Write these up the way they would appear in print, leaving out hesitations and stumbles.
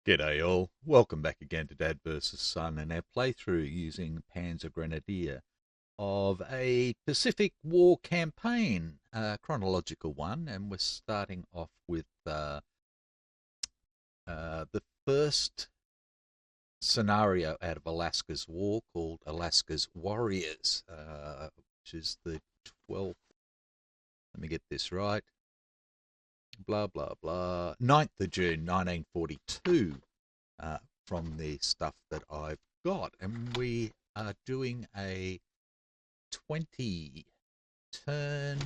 G'day all, welcome back again to Dad vs Son and our playthrough using Panzer Grenadier of a Pacific War campaign, chronological one, and we're starting off with the first scenario out of Alaska's war called Alaska's Warriors, which is the 12th, let me get this right, blah blah blah, 9th of June 1942, from the stuff that I've got, and we are doing a 24 turn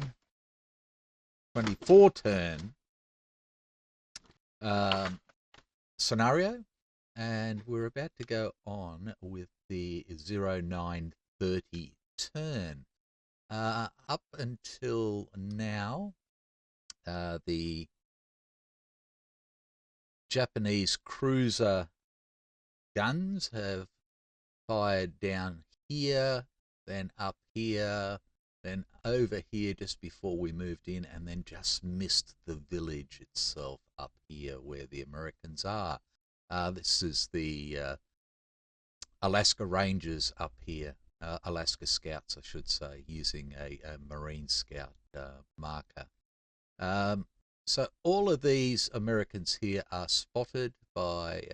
scenario, and we're about to go on with the 0930 turn. Up until now, the Japanese cruiser guns have fired down here, then up here, then over here just before we moved in, and then just missed the village itself up here where the Americans are. This is the Alaska Rangers up here, Alaska Scouts, I should say, using a Marine Scout marker. So all of these Americans here are spotted by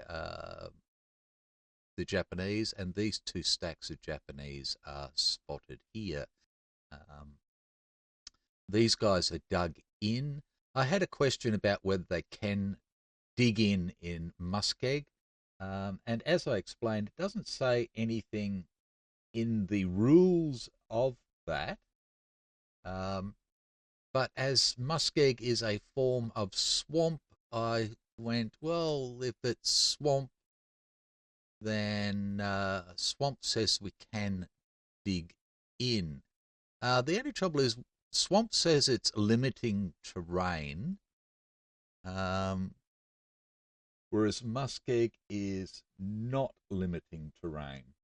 the Japanese, and these two stacks of Japanese are spotted here. These guys are dug in. I had a question about whether they can dig in Muskeg, and as I explained, it doesn't say anything in the rules of that. But as muskeg is a form of swamp, I went, well, if it's swamp, then swamp says we can dig in. The only trouble is swamp says it's limiting terrain, whereas muskeg is not limiting terrain.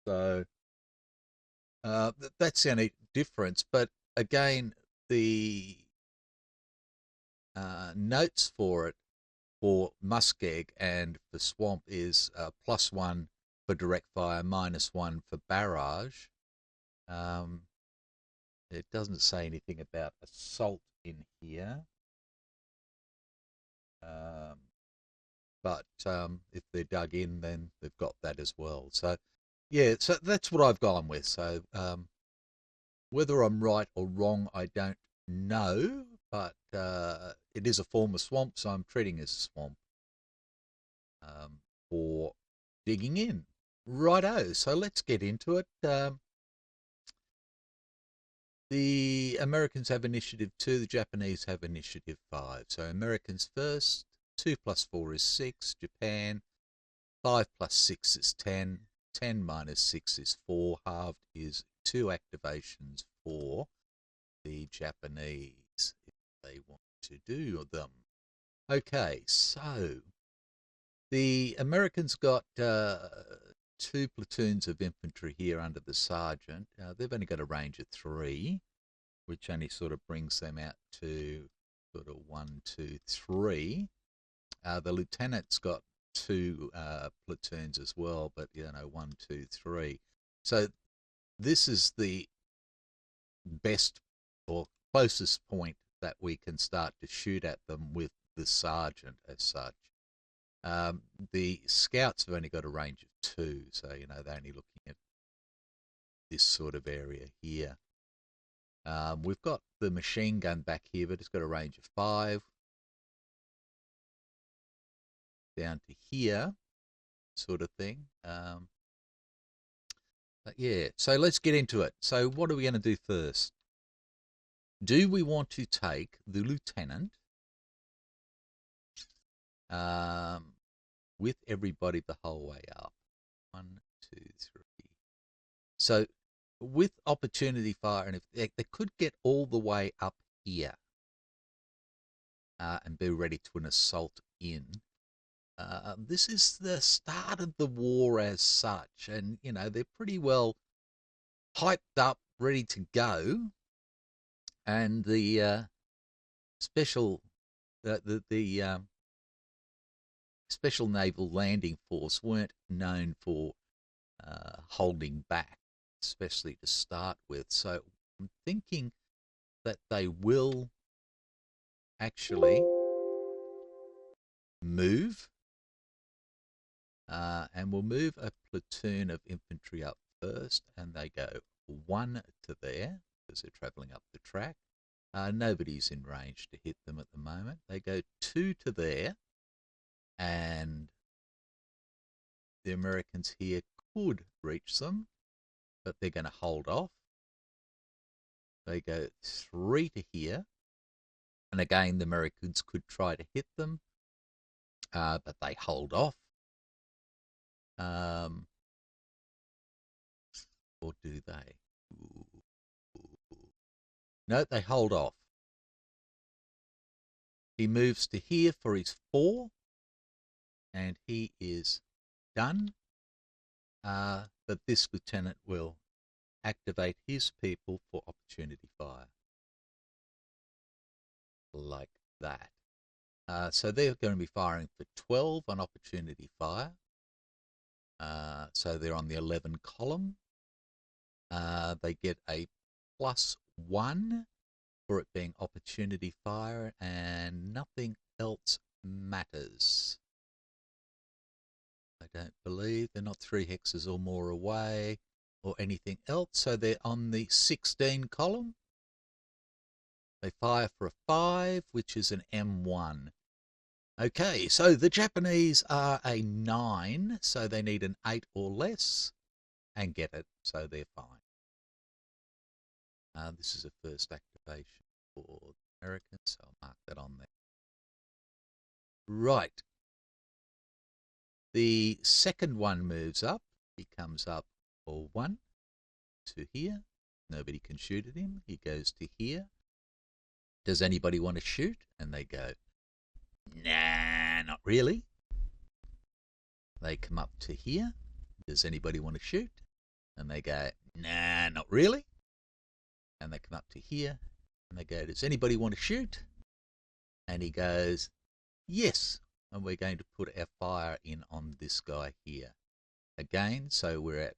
So that's the only difference. But again, the notes for it, for muskeg and for swamp, is +1 for direct fire, -1 for barrage. It doesn't say anything about assault in here. But if they're dug in, then they've got that as well. So yeah, so that's what I've gone with. So whether I'm right or wrong, I don't know, but it is a form of swamp, so I'm treating it as a swamp for digging in. Righto, so let's get into it. The Americans have initiative 2, the Japanese have initiative 5. So Americans first, 2 + 4 is 6, Japan, 5 + 6 is 10, 10 - 6 is 4, halved is 2 activations for the Japanese if they want to do them. Okay, so the Americans got 2 platoons of infantry here under the sergeant. They've only got a range of 3, which only sort of brings them out to sort of 1, 2, 3. The lieutenant's got 2 platoons as well, but 1, 2, 3. So this is the best or closest point that we can start to shoot at them with the sergeant as such. The scouts have only got a range of 2, so they're only looking at this sort of area here. We've got the machine gun back here, but it's got a range of 5 down to here, sort of thing. But yeah, so let's get into it. So what are we going to do first? Do we want to take the lieutenant with everybody the whole way up? 1, 2, 3. So with opportunity fire, and if they could get all the way up here and be ready to an assault in, This is the start of the war as such, and you know they're pretty well hyped up, ready to go. And the special the Special Naval Landing Force weren't known for holding back, especially to start with. So I'm thinking that they will actually move, and we'll move a platoon of infantry up first, and they go one to there because they're travelling up the track. Nobody's in range to hit them at the moment. They go two to there, and the Americans here could reach them, but they're going to hold off. They go three to here, and again the Americans could try to hit them, but they hold off. Or do they? No, they hold off. He moves to here for his 4, and he is done. But this lieutenant will activate his people for opportunity fire. Like that. So they're going to be firing for 12 on opportunity fire. So they're on the 11 column. They get a +1 for it being opportunity fire, and nothing else matters. I don't believe they're not 3 hexes or more away or anything else, so they're on the 16 column. They fire for a 5, which is an M1. Okay, so the Japanese are a 9, so they need an 8 or less and get it, so they're fine. This is a first activation for the Americans, so I'll mark that on there. Right. The second one moves up. He comes up for 1 to here. Nobody can shoot at him. He goes to here. Does anybody want to shoot? And they go, nah, not really. They come up to here. Does anybody want to shoot? And they go, nah, not really. And they come up to here and they go, does anybody want to shoot? And he goes, yes. And we're going to put our fire in on this guy here. Again, so we're at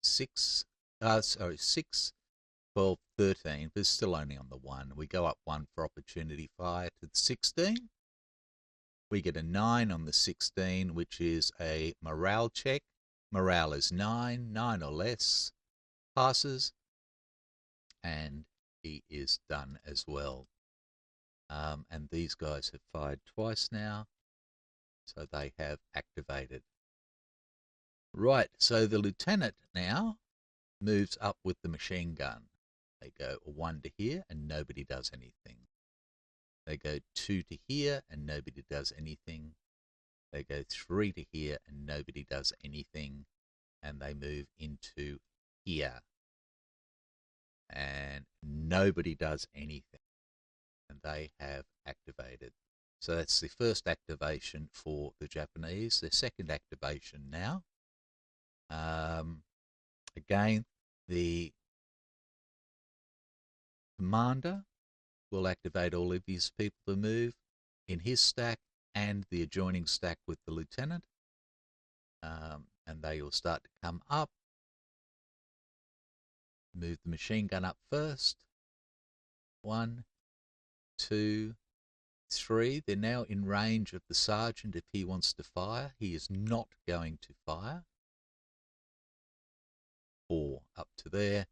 6, 12, 13, but still only on the 1. We go up 1 for opportunity fire to the 16. We get a 9 on the 16, which is a morale check. Morale is 9, 9 or less, passes, and he is done as well. And these guys have fired twice now, so they have activated. Right, so the lieutenant now moves up with the machine gun. They go 1 to here and nobody does anything. They go 2 to here and nobody does anything. They go 3 to here and nobody does anything. And they move into here. And nobody does anything. And they have activated. So that's the first activation for the Japanese. Their second activation now. Again, the commander will activate all of his people to move in his stack and the adjoining stack with the lieutenant. And they will start to come up. Move the machine gun up first. 1, 2, 3. They're now in range of the sergeant if he wants to fire. He is not going to fire. 4 up to there.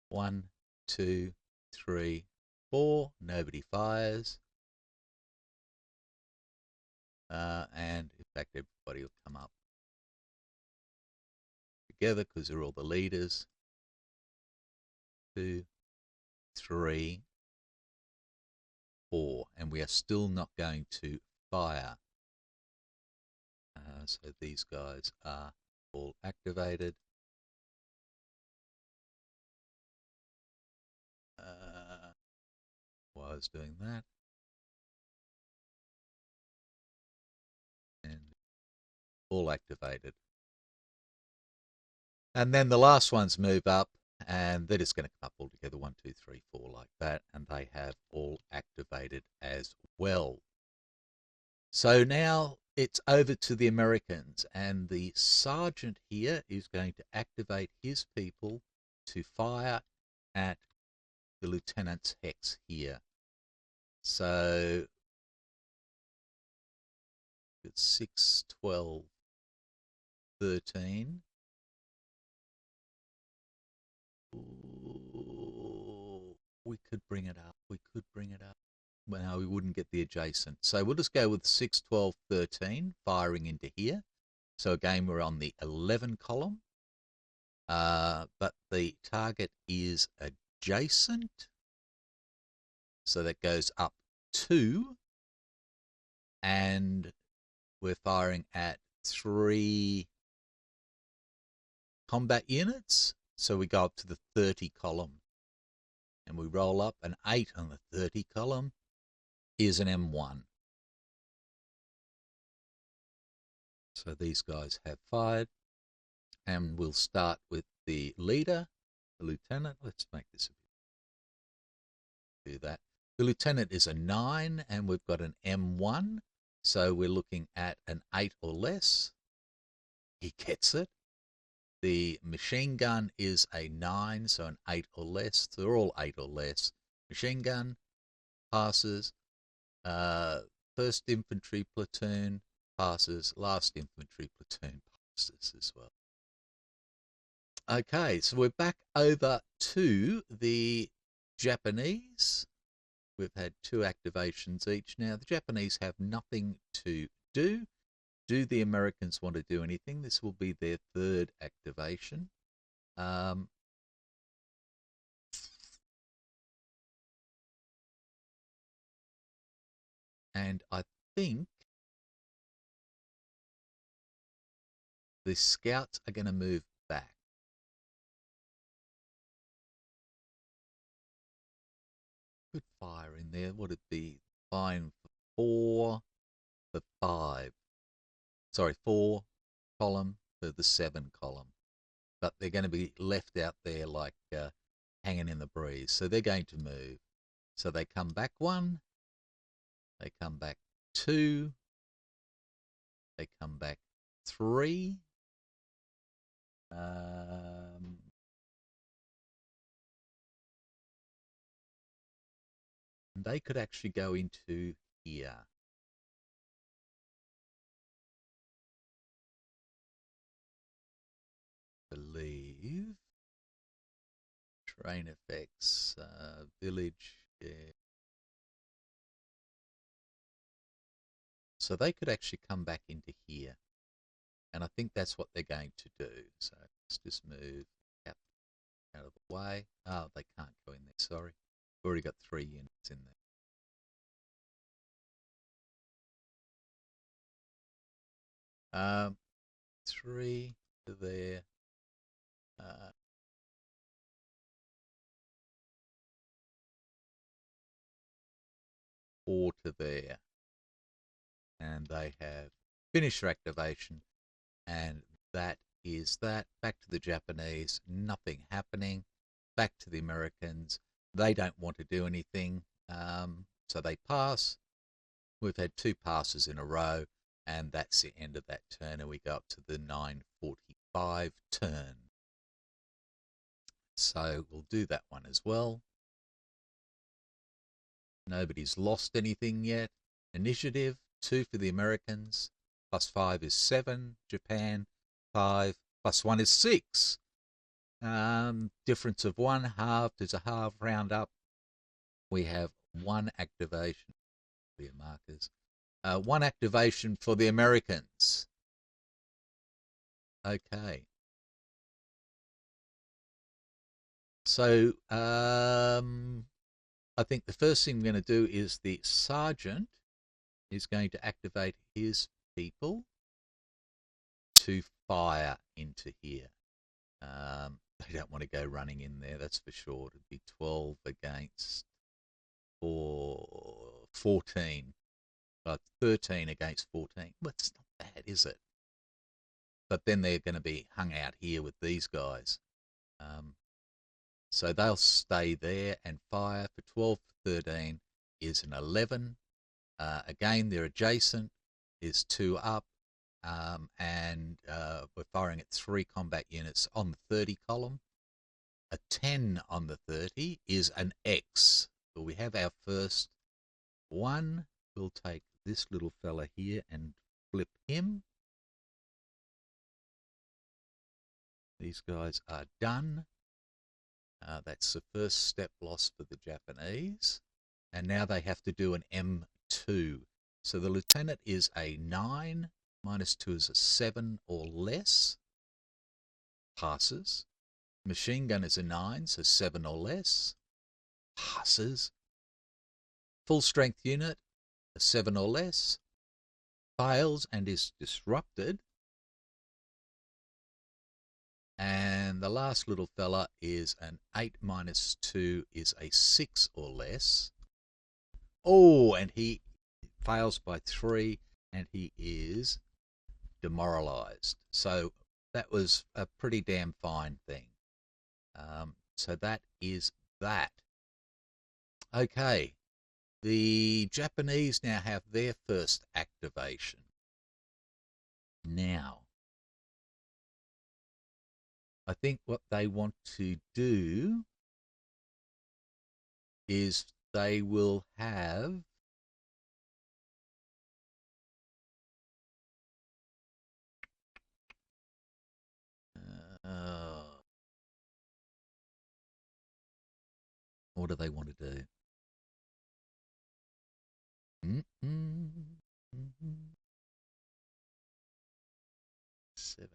1, 2, 3, 4. Nobody fires. And in fact, everybody will come up together because they're all the leaders. 2, 3, 4, and we are still not going to fire. So these guys are all activated. While I was doing that, all activated. And then the last ones move up, and they're just going to come up all together, 1, 2, 3, 4, like that, and they have all activated as well. So now it's over to the Americans, and the sergeant here is going to activate his people to fire at the lieutenant's hex here. So it's 6, 12, 13. Ooh, we could bring it up. We could bring it up. Well, no, we wouldn't get the adjacent. So we'll just go with 6, 12, 13, firing into here. So again, we're on the 11 column. But the target is adjacent. So that goes up 2. And we're firing at 3 combat units. So we go up to the 30 column. And we roll up. An 8 on the 30 column is an M1. So these guys have fired. And we'll start with the leader, the lieutenant. Let's make this a bit. Do that. The lieutenant is a 9, and we've got an M1. So we're looking at an 8 or less. He gets it. The machine gun is a 9, so an 8 or less. They're all 8 or less. Machine gun passes. First infantry platoon passes. Last infantry platoon passes as well. Okay, so we're back over to the Japanese. We've had 2 activations each. Now, the Japanese have nothing to do. Do the Americans want to do anything? This will be their 3rd activation. And I think the scouts are going to move back. Good fire in there. Would it be fine for 4, for 5? Sorry, 4 column for the 7 column. But they're going to be left out there like hanging in the breeze. So they're going to move. So they come back 1. They come back 2. They come back 3. They could actually go into here. I believe. Terrain effects, village, yeah. So they could actually come back into here. And I think that's what they're going to do. So let's just move out of the way. Oh, they can't go in there, sorry. We've already got 3 units in there. 3 to there. 4 to there. And they have finished their activation. And that is that. Back to the Japanese, nothing happening. Back to the Americans, they don't want to do anything, so they pass. We've had 2 passes in a row, and that's the end of that turn, and we go up to the 9:45 turn. So we'll do that one as well. Nobody's lost anything yet. Initiative, 2 for the Americans, +5 is 7. Japan, 5, +1 is 6. Difference of 1, halved is a half, round up. We have 1 activation. Markers. 1 activation for the Americans. Okay. So I think the first thing we're going to do is the sergeant is going to activate his people to fire into here. They don't want to go running in there, that's for sure. It'd be 12 against 14. 13 against 14. Well, it's not bad, is it? but then they're going to be hung out here with these guys. So they'll stay there and fire for 12 for 13 is an 11. Again, they're adjacent, is 2 up, and we're firing at 3 combat units on the 30 column. A 10 on the 30 is an X. So we have our first one. We'll take this little fella here and flip him. These guys are done. That's the first step loss for the Japanese. And now they have to do an M2. So the lieutenant is a 9, minus 2 is a 7 or less. Passes. Machine gun is a 9, so 7 or less. Passes. Full strength unit, a 7 or less. Fails and is disrupted. And the last little fella is an 8 minus 2 is a 6 or less. Oh, and he fails by 3 and he is demoralized. So that was a pretty damn fine thing. So that is that. Okay, the Japanese now have their first activation. Now, I think what they want to do is they will have what do they want to do? 7.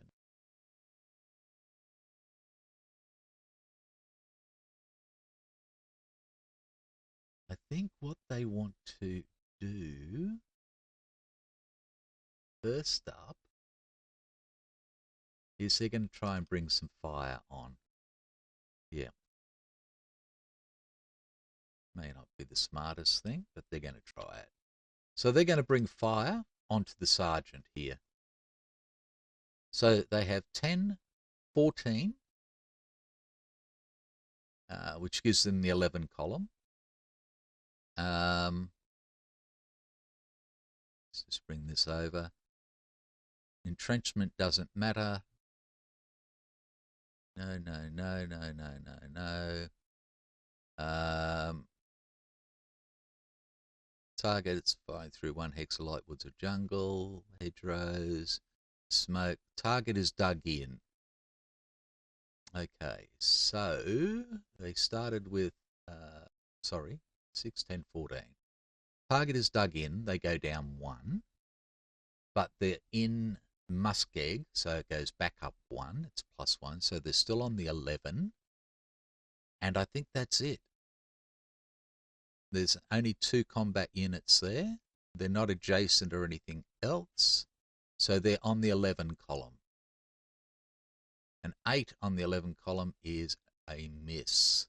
I think what they want to do first up is they're going to try and bring some fire on. Yeah. May not be the smartest thing, but they're going to try it. So they're going to bring fire onto the sergeant here. So they have 10, 14, which gives them the 11 column. Let's just bring this over. Entrenchment doesn't matter. No. Target, it's firing through 1 hexalite woods or jungle, hedgerows, smoke. Target is dug in. Okay, so they started with, 6, 10, 14. Target is dug in, they go down 1, but they're in muskeg, so it goes back up 1, it's +1, so they're still on the 11, and I think that's it. There's only 2 combat units there. They're not adjacent or anything else, so they're on the 11 column. An 8 on the 11 column is a miss.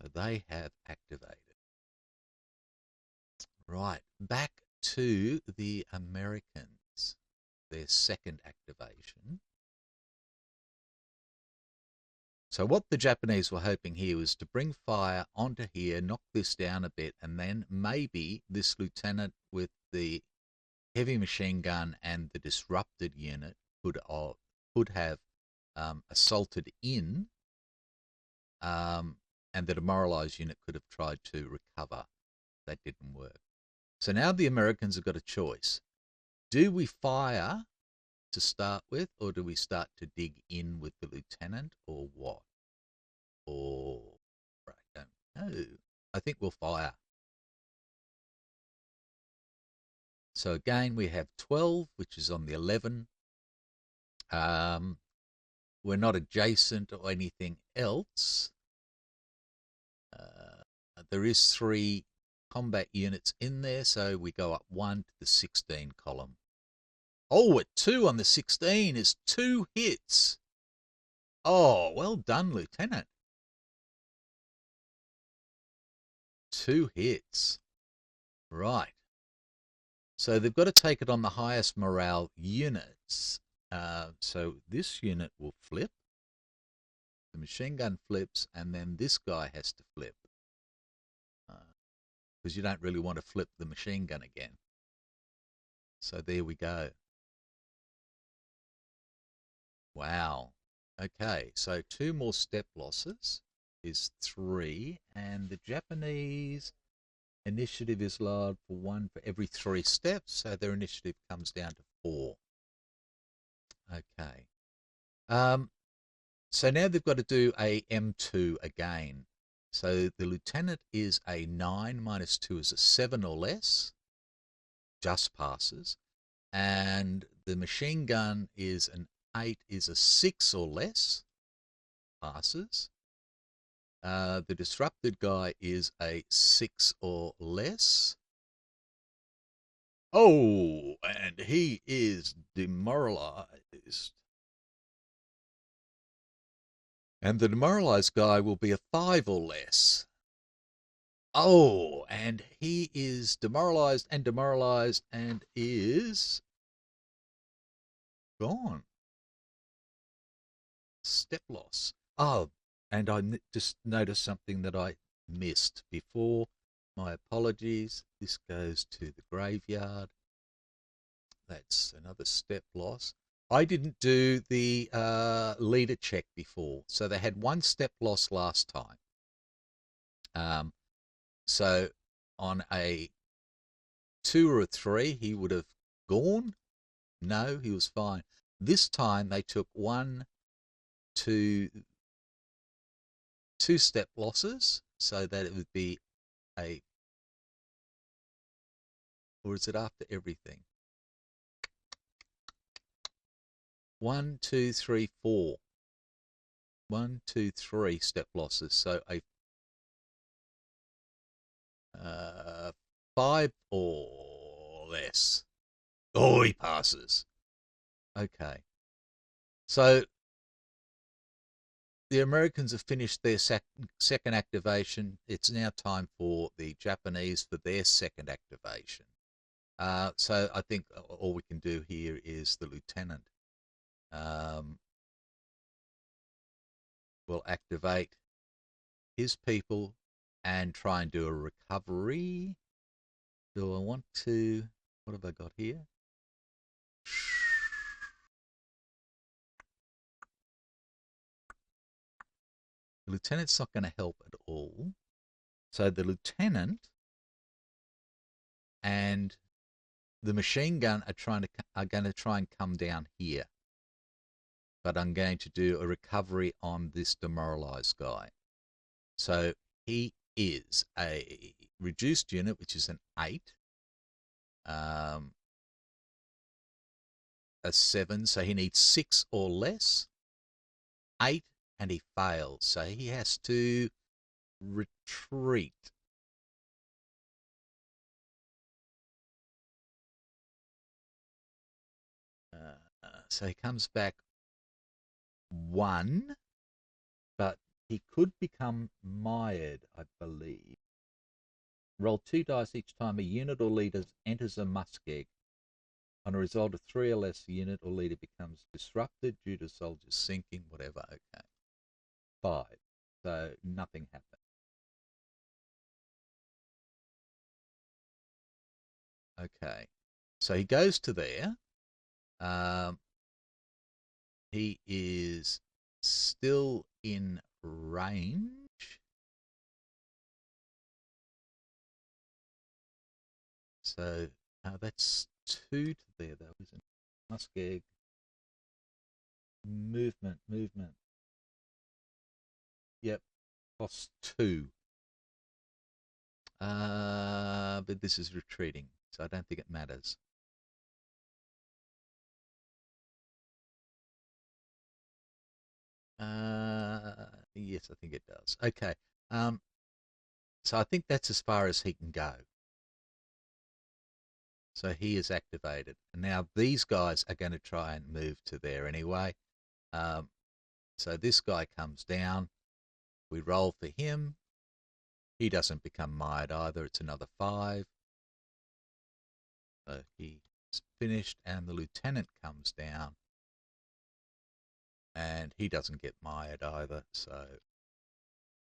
So they have activated. Right, back to the Americans, their second activation. So what the Japanese were hoping here was to bring fire onto here, knock this down a bit, and then maybe this lieutenant with the heavy machine gun and the disrupted unit could have assaulted in, and the demoralized unit could have tried to recover. That didn't work. So now the Americans have got a choice. Do we fire to start with, or do we start to dig in with the lieutenant, or what? Or I don't know. I think we'll fire. So again, we have 12, which is on the 11. We're not adjacent or anything else. There is 3 combat units in there, so we go up 1 to the 16 column. Oh, at 2 on the 16 is 2 hits. Oh, well done, Lieutenant. 2 hits. Right. So they've got to take it on the highest morale units. So this unit will flip. The machine gun flips, and then this guy has to flip. Because you don't really want to flip the machine gun again. So there we go. Wow. Okay, so 2 more step losses is 3, and the Japanese initiative is lowered for 1 for every 3 steps, so their initiative comes down to 4. Okay. So now they've got to do a M2 again. So the lieutenant is a 9, minus 2 is a 7 or less, just passes. And the machine gun is an 8, is a 6 or less, passes. The disrupted guy is a 6 or less. Oh, and he is demoralized. And the demoralized guy will be a 5 or less. Oh, and he is demoralized and is gone. Step loss. Oh, and I just noticed something that I missed before. My apologies. This goes to the graveyard. That's another step loss. I didn't do the leader check before, so they had 1 step loss last time. So on a 2 or a 3, he would have gone. No, he was fine. This time they took 1, 2 step losses, so that it would be a, or is it after everything? 1, 2, 3, 4. 1, 2, 3 step losses. So a 5 or less. Oh, he passes. Okay. So the Americans have finished their second activation. It's now time for the Japanese for their second activation. So I think all we can do here is the lieutenant will activate his people and try and do a recovery. Do I want to? What have I got here? The lieutenant's not going to help at all. So the lieutenant and the machine gun are going to try and come down here. But I'm going to do a recovery on this demoralized guy. So he is a reduced unit, which is an 8. A 7, so he needs 6 or less. 8, and he fails, so he has to retreat. So he comes back 1, but he could become mired, I believe. Roll 2 dice each time a unit or leader enters a muskeg. On a result of 3 or less, the unit or leader becomes disrupted due to soldiers sinking, whatever. Okay. 5. So nothing happened. Okay. So he goes to there. He is still in range. So that's 2 to there, though, isn't it? Muskeg. Movement. Yep. Cost 2. But this is retreating, so I don't think it matters. Yes, I think it does. Okay. So I think that's as far as he can go. So he is activated. And now these guys are going to try and move to there anyway. So this guy comes down. We roll for him. He doesn't become mired either. It's another 5. So he's finished, and the lieutenant comes down, and he doesn't get mired either. So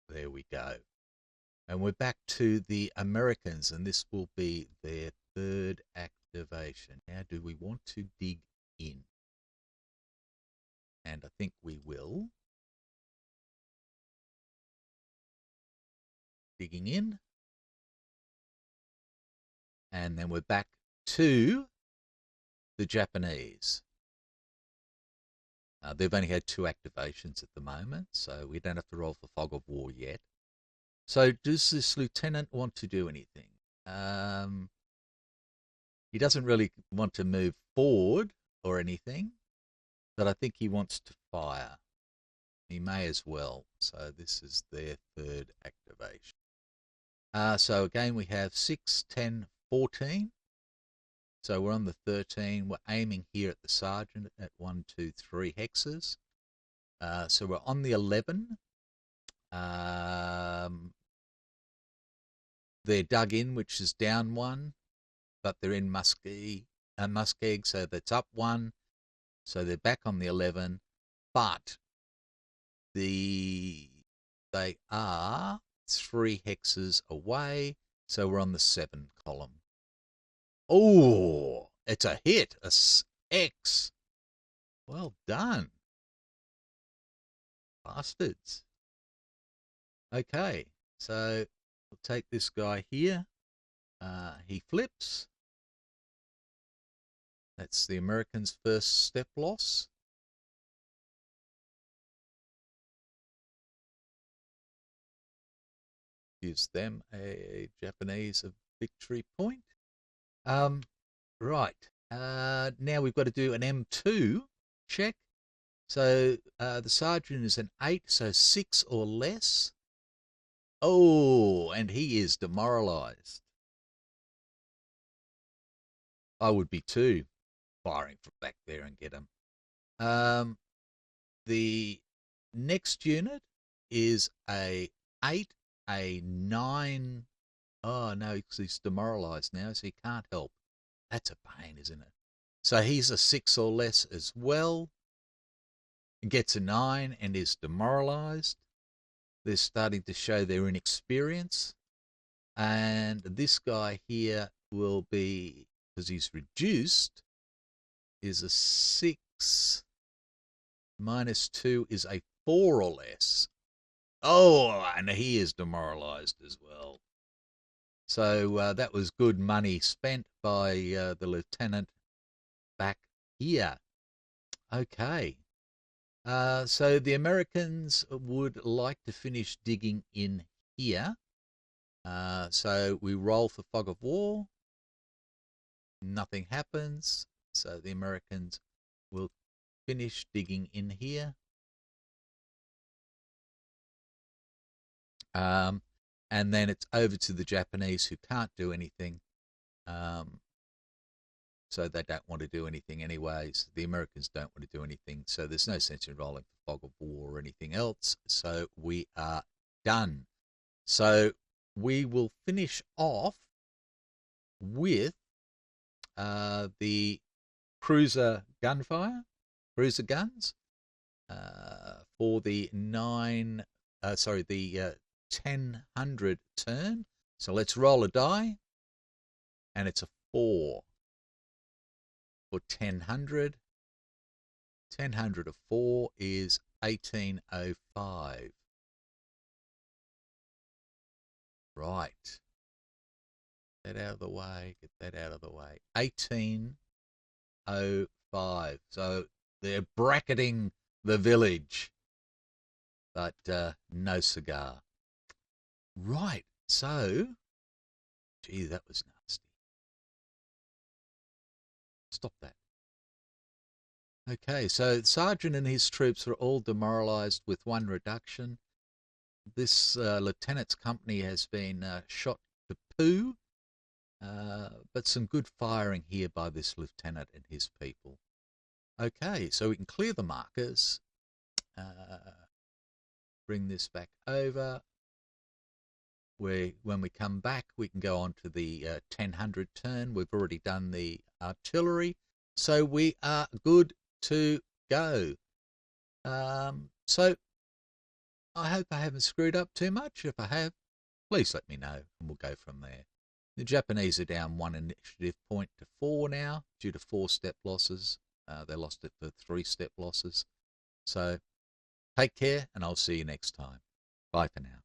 there we go. And we're back to the Americans, and this will be their third activation. Now, do we want to dig in? And I think we will. Digging in. And then we're back to the Japanese. They've only had 2 activations at the moment, so we don't have to roll for Fog of War yet. So does this lieutenant want to do anything? He doesn't really want to move forward or anything, but I think he wants to fire. He may as well. So this is their third activation. So again, we have 6, 10, 14. So we're on the 13. We're aiming here at the sergeant at 1, 2, 3 hexes. So we're on the 11. They're dug in, which is down 1, but they're in Muskeg, so that's up 1. So they're back on the 11, but they are 3 hexes away, so we're on the 7 column. Oh, it's a hit, a X. Well done, bastards. Okay, so we'll take this guy here. He flips. That's the Americans' first step loss. Gives them a Japanese victory point. Right. Now we've got to do an M2 check. So the sergeant is an 8, so 6 or less. Oh, and he is demoralized. I would be too, firing from back there and get him. The next unit is a 8, a 9. Oh, no, because he's demoralized now, so he can't help. That's a pain, isn't it? So he's a 6 or less as well. Gets a 9 and is demoralized. They're starting to show their inexperience. And this guy here will be, because he's reduced, is a 6. Minus 2 is a 4 or less. Oh, and he is demoralized as well. So that was good money spent by the lieutenant back here. Okay. So the Americans would like to finish digging in here. So we roll for Fog of War. Nothing happens. So the Americans will finish digging in here. And then it's over to the Japanese, who can't do anything. So they don't want to do anything anyways. The Americans don't want to do anything. So there's no sense in rolling for Fog of War or anything else. So we are done. So we will finish off with the cruiser gunfire, cruiser guns, for the 1000 turn. So let's roll a die, and it's a 4 for 1000. 1000 of 4 is 1805. Right. Get that out of the way. Get that out of the way. 1805. So they're bracketing the village, but no cigar. Right. So, gee, that was nasty. Stop that. Okay, so Sergeant and his troops are all demoralized with 1 reduction. This lieutenant's company has been shot to poo, but some good firing here by this lieutenant and his people. Okay, so we can clear the markers. Bring this back over. when we come back, we can go on to the 1000 turn. We've already done the artillery, so we are good to go. So I hope I haven't screwed up too much. If I have, please let me know, and we'll go from there. The Japanese are down 1 initiative point to 4 now due to 4-step losses. They lost it for 3-step losses. So take care, and I'll see you next time. Bye for now.